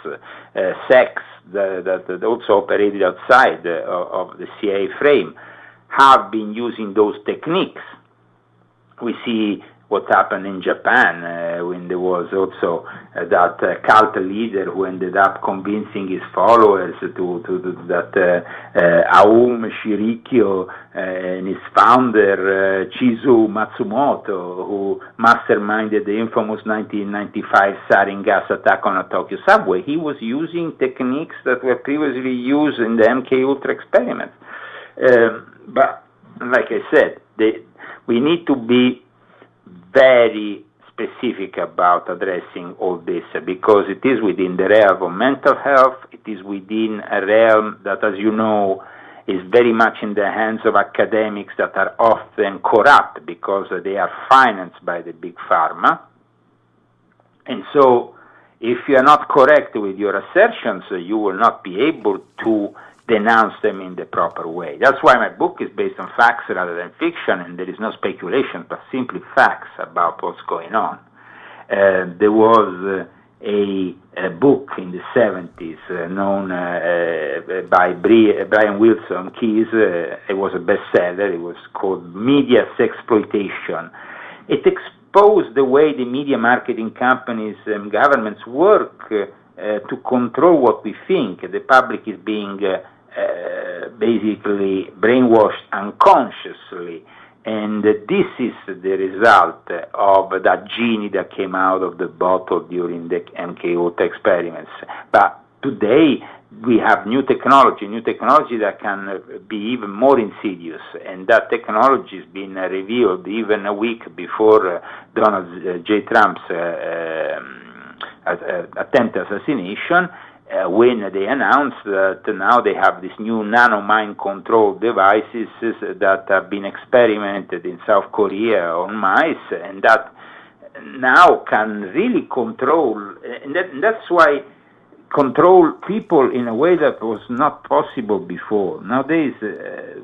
sects that also operated outside of the CIA frame, have been using those techniques. We see what happened in Japan when there was also that cult leader who ended up convincing his followers that Aum Shirikyo and his founder Chizu Matsumoto, who masterminded the infamous 1995 sarin gas attack on a Tokyo subway, he was using techniques that were previously used in the MK Ultra experiments. But like I said, we need to be very specific about addressing all this, because it is within the realm of mental health. It is within a realm that, as you know, is very much in the hands of academics that are often corrupt because they are financed by the big pharma. And so if you are not correct with your assertions, you will not be able to denounce them in the proper way. That's why my book is based on facts rather than fiction, and there is no speculation, but simply facts about what's going on. There was a book in the 70s known by Brian Wilson Keyes. It was a bestseller. It was called Media Sexploitation. It exposed the way the media marketing companies and governments work to control what we think. The public is being basically brainwashed unconsciously, and this is the result of that genie that came out of the bottle during the MK Ultra experiments. But today we have new technology that can be even more insidious, and that technology has been revealed even a week before Donald J. Trump's attempted assassination, when they announced that now they have these new nano-mind control devices that have been experimented in South Korea on mice, and that now can really control, and that's why control people in a way that was not possible before. Nowadays,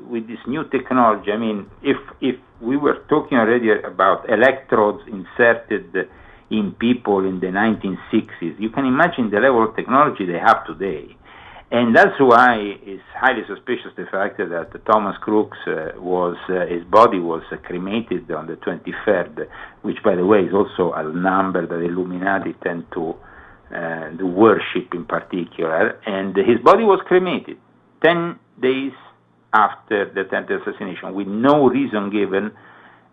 with this new technology, I mean, if we were talking already about electrodes inserted in people in the 1960s, you can imagine the level of technology they have today. And that's why it's highly suspicious the fact that Thomas Crookes his body was cremated on the 23rd, which, by the way, is also a number that Illuminati tend to worship in particular. And his body was cremated 10 days after the attempted assassination, with no reason given.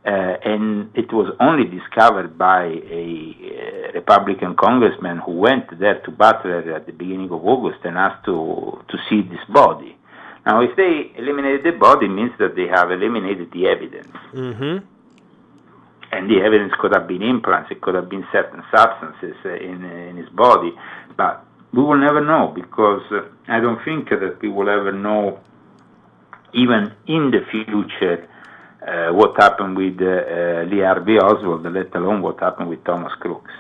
And it was only discovered by a Republican congressman who went there to Butler at the beginning of August and asked to see this body. Now, if they eliminated the body, it means that they have eliminated the evidence. Mm-hmm. And the evidence could have been implants, it could have been certain substances in his body, but we will never know, because I don't think that we will ever know, even in the future, what happened with Lee Harvey Oswald, let alone what happened with Thomas Crookes.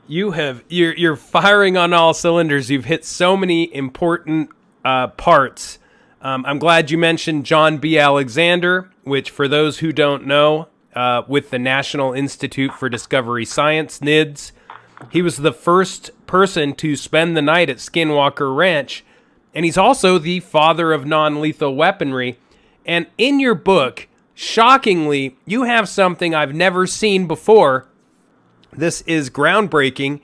You're firing on all cylinders. You've hit so many important parts. I'm glad you mentioned John B. Alexander, which, for those who don't know, with the National Institute for Discovery Science, NIDS, he was the first person to spend the night at Skinwalker Ranch, and he's also the father of non-lethal weaponry. And in your book, shockingly, you have something I've never seen before. This is groundbreaking.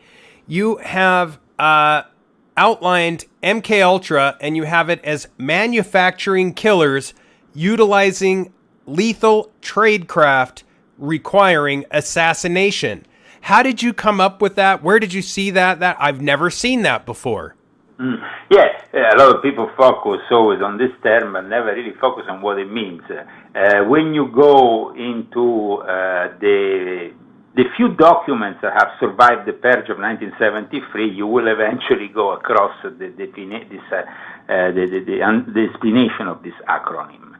You have outlined MK Ultra, and you have it as manufacturing killers utilizing lethal tradecraft requiring assassination. How did you come up with that? Where did you see that? I've never seen that before. Yeah, a lot of people focus always on this term but never really focus on what it means. When you go into the few documents that have survived the purge of 1973, you will eventually go across the explanation of this acronym.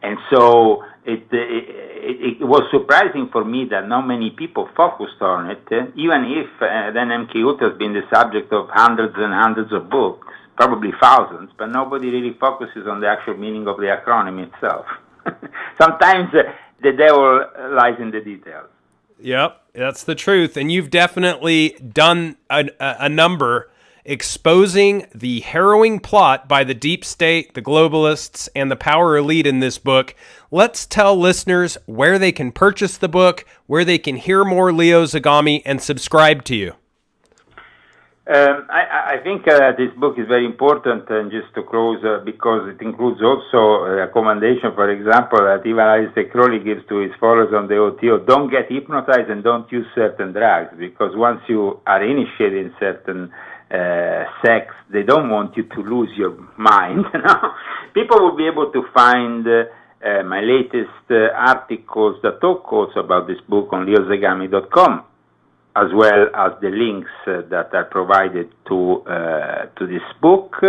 And so it was surprising for me that not many people focused on it, even if then MK Ultra has been the subject of hundreds and hundreds of books. probably thousands, but nobody really focuses on the actual meaning of the acronym itself. Sometimes the devil lies in the details. Yep, that's the truth. And you've definitely done a number exposing the harrowing plot by the deep state, the globalists, and the power elite in this book. Let's tell listeners where they can purchase the book, where they can hear more Leo Zagami, and subscribe to you. I think this book is very important, and just to close, because it includes also a recommendation, for example, that even Aleister Crowley gives to his followers on the OTO: don't get hypnotized and don't use certain drugs, because once you are initiated in certain sects, they don't want you to lose your mind. People will be able to find my latest articles that talk also about this book on leozagami.com, as well as the links that are provided to this book,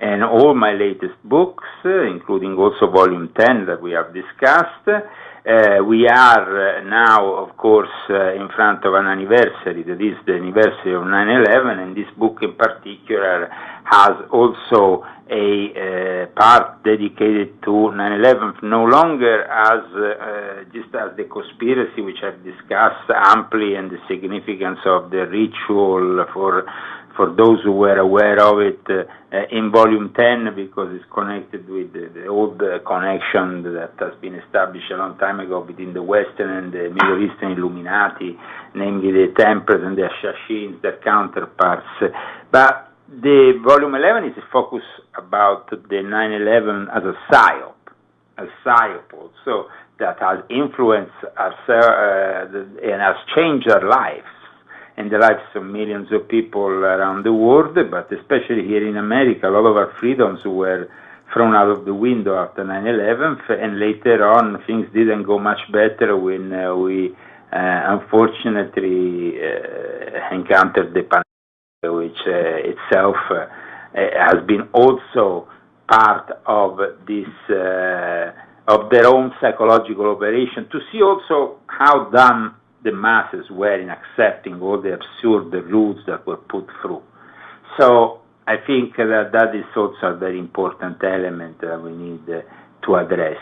and all my latest books, including also Volume 10 that we have discussed. We are now, of course, in front of an anniversary, that is the anniversary of 9/11, and this book in particular has also a part dedicated to 9/11, no longer as just as the conspiracy, which I've discussed amply, and the significance of the ritual for those who were aware of it in Volume 10, because it's connected with the old connection that has been established a long time ago between the Western and the Middle Eastern Illuminati, namely the Templars and the Assassins, their counterparts. But the Volume 11 is a focus about the 9/11 as a psyop also, that has influenced us and has changed our lives and the lives of millions of people around the world, but especially here in America. A lot of our freedoms were thrown out of the window after 9/11, and later on things didn't go much better when we unfortunately encountered the pandemic, which itself has been also part of this of their own psychological operation, to see also how dumb the masses were in accepting all the absurd rules that were put through. So I think that is also a very important element that we need to address,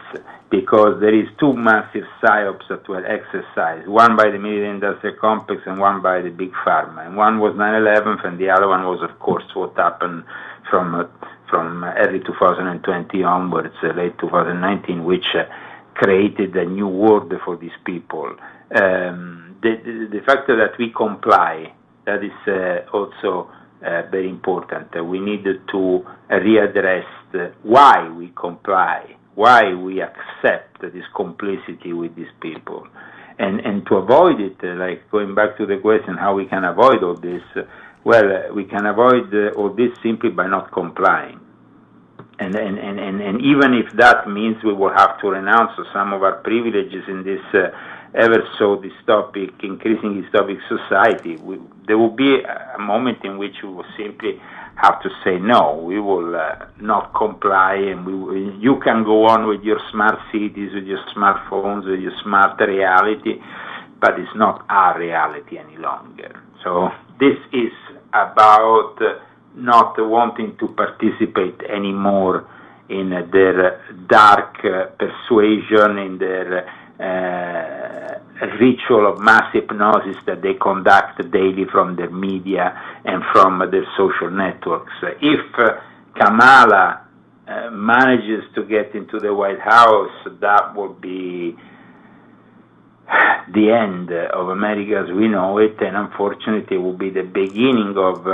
because there is two massive psyops that were exercised, one by the military-industrial complex and one by the big pharma. And one was 9/11, and the other one was, of course, what happened from early 2020 onwards, late 2019, which created a new world for these people. The fact that we comply, that is also very important. We need to readdress why we comply, why we accept this complicity with these people, and to avoid it, like going back to the question how we can avoid all this. Well, we can avoid all this simply by not complying. And even if that means we will have to renounce some of our privileges in this ever so increasing dystopic society, there will be a moment in which we will simply have to say no. We will not comply, and you can go on with your smart cities, with your smartphones, with your smart reality, but it's not our reality any longer. So this is about not wanting to participate anymore in their dark persuasion, in their ritual of mass hypnosis that they conduct daily from their media and from their social networks. If Kamala manages to get into the White House, that will be the end of America as we know it, and unfortunately it will be the beginning of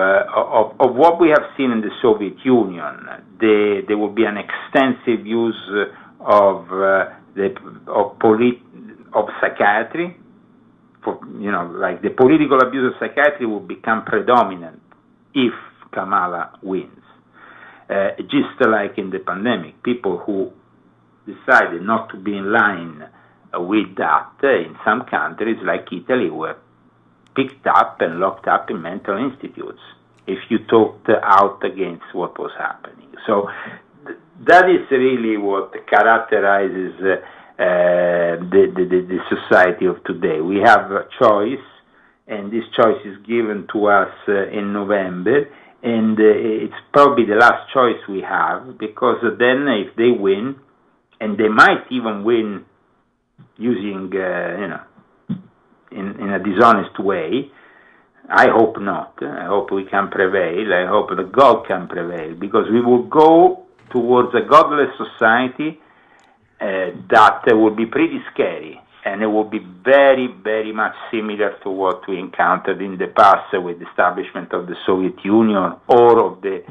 what we have seen in the Soviet Union. There will be an extensive use of psychiatry, like the political abuse of psychiatry will become predominant if Kamala wins. Just like in the pandemic, people who decided not to be in line with that in some countries like Italy were picked up and locked up in mental institutes if you talked out against what was happening. So that is really what characterizes the society of today. We have a choice, and this choice is given to us in November, and it's probably the last choice we have, because then if they win, and they might even win using, in a dishonest way. I hope not. I hope we can prevail. I hope that God can prevail, because we will go towards a godless society that will be pretty scary, and it will be very, very much similar to what we encountered in the past with the establishment of the Soviet Union or of the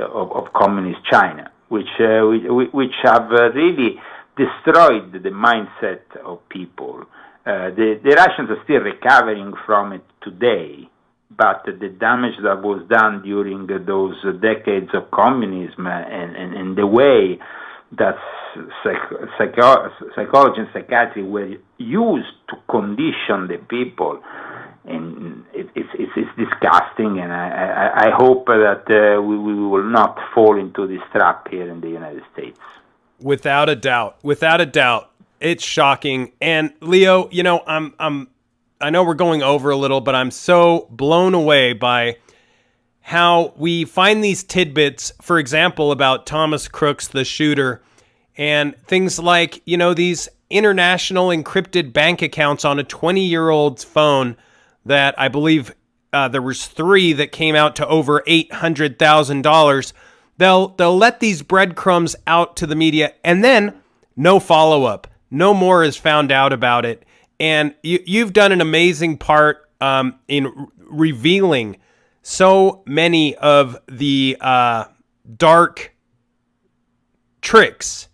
of communist China, which have really destroyed the mindset of people. The Russians are still recovering from it today, but the damage that was done during those decades of communism and the way that psychology and psychiatry were used to condition the people, and it's disgusting, and I hope that we will not fall into this trap here in the United States. Without a doubt. It's shocking. And Leo, I know we're going over a little, but I'm so blown away by how we find these tidbits, for example, about Thomas Crooks, the shooter, and things like, these international encrypted bank accounts on a 20-year-old's phone that I believe there was 3 that came out to over $800,000. They'll let these breadcrumbs out to the media, and then no follow-up. No more is found out about it. And you've done an amazing part in revealing so many of the dark tricks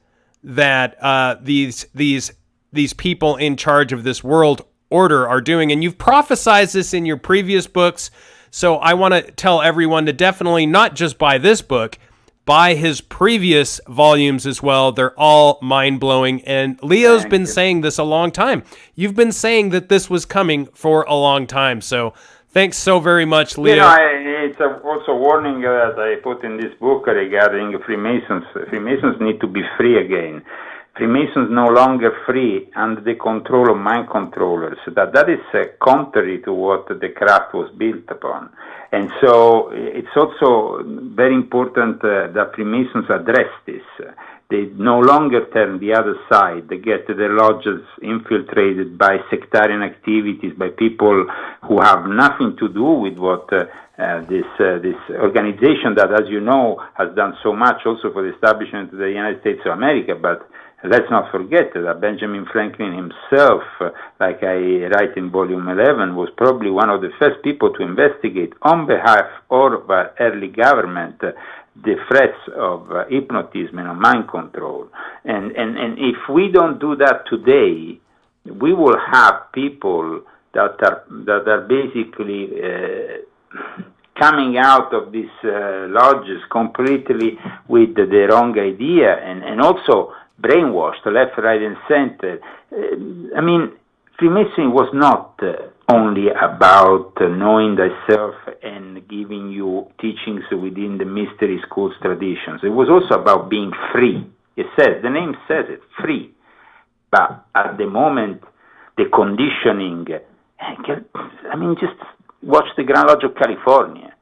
that these people in charge of this world order are doing. And you've prophesied this in your previous books. So I want to tell everyone to definitely not just buy this book, buy his previous volumes as well. They're all mind-blowing. And Leo's been saying this a long time. You've been saying that this was coming for a long time. So thanks so very much, Leo. It's also a warning that I put in this book regarding Freemasons. Freemasons need to be free again. Freemasons no longer free under the control of mind controllers. That is contrary to what the craft was built upon. And so it's also very important that Freemasons address this. They no longer turn the other side. They get their lodges infiltrated by sectarian activities, by people who have nothing to do with what this organization that, as you know, has done so much also for the establishment of the United States of America. But let's not forget that Benjamin Franklin himself, like I write in volume 11, was probably one of the first people to investigate on behalf of our early government the threats of hypnotism and mind control. And if we don't do that today, we will have people that are basically coming out of these lodges completely with the wrong idea, and also brainwashed left, right, and center. Freemasonry was not only about knowing thyself and giving you teachings within the mystery schools traditions. It was also about being free. The name says it, free. But at the moment, the conditioning, just watch the Grand Lodge of California,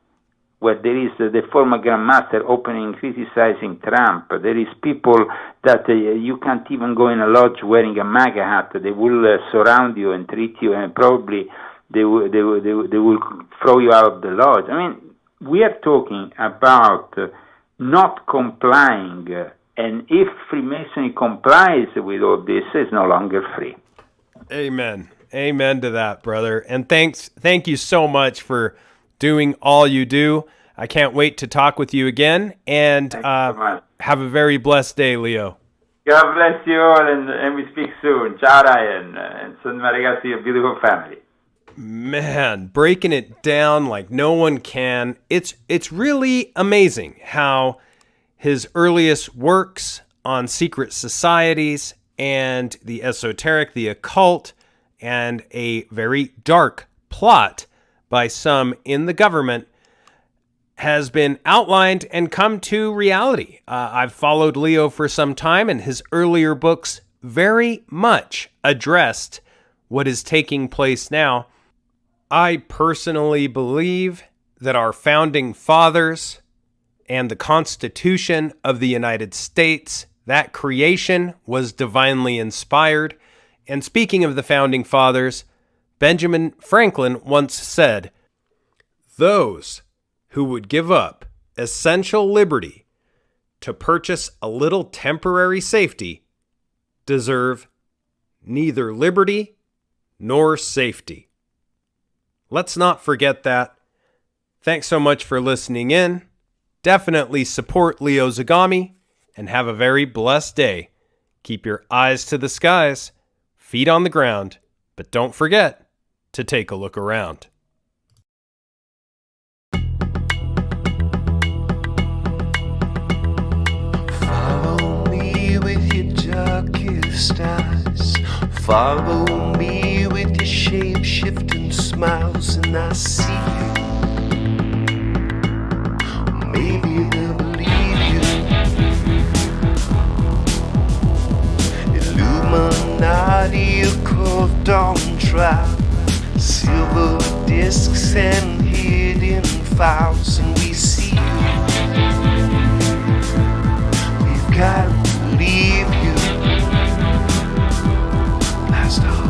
where there is the former Grand Master opening criticizing Trump. There is people that you can't even go in a lodge wearing a MAGA hat. They will surround you and treat you, and probably they will throw you out of the lodge. We are talking about not complying, and if Freemasonry complies with all this, it's no longer free. Amen. Amen to that, brother. And thank you so much for doing all you do. I can't wait to talk with you again, and have a very blessed day, Leo. God bless you all, and we speak soon. Ciao, Ryan, and send my regards to your beautiful family. Man, breaking it down like no one can. It's really amazing how his earliest works on secret societies and the esoteric, the occult, and a very dark plot by some in the government has been outlined and come to reality. I've followed Leo for some time, and his earlier books very much addressed what is taking place now. I personally believe that our founding fathers and the Constitution of the United States, that creation was divinely inspired. And speaking of the founding fathers, Benjamin Franklin once said, "Those who would give up essential liberty to purchase a little temporary safety deserve neither liberty nor safety." Let's not forget that. Thanks so much for listening in. Definitely support Leo Zagami and have a very blessed day. Keep your eyes to the skies, feet on the ground, but don't forget to take a look around. Follow me with your darkest eyes. Follow me with your shape-shifting smiles, and I see you. Maybe they'll believe you. Illuminati, occult dawn trial, silver discs and hidden files, and we see you. We've got to believe you. Blast off.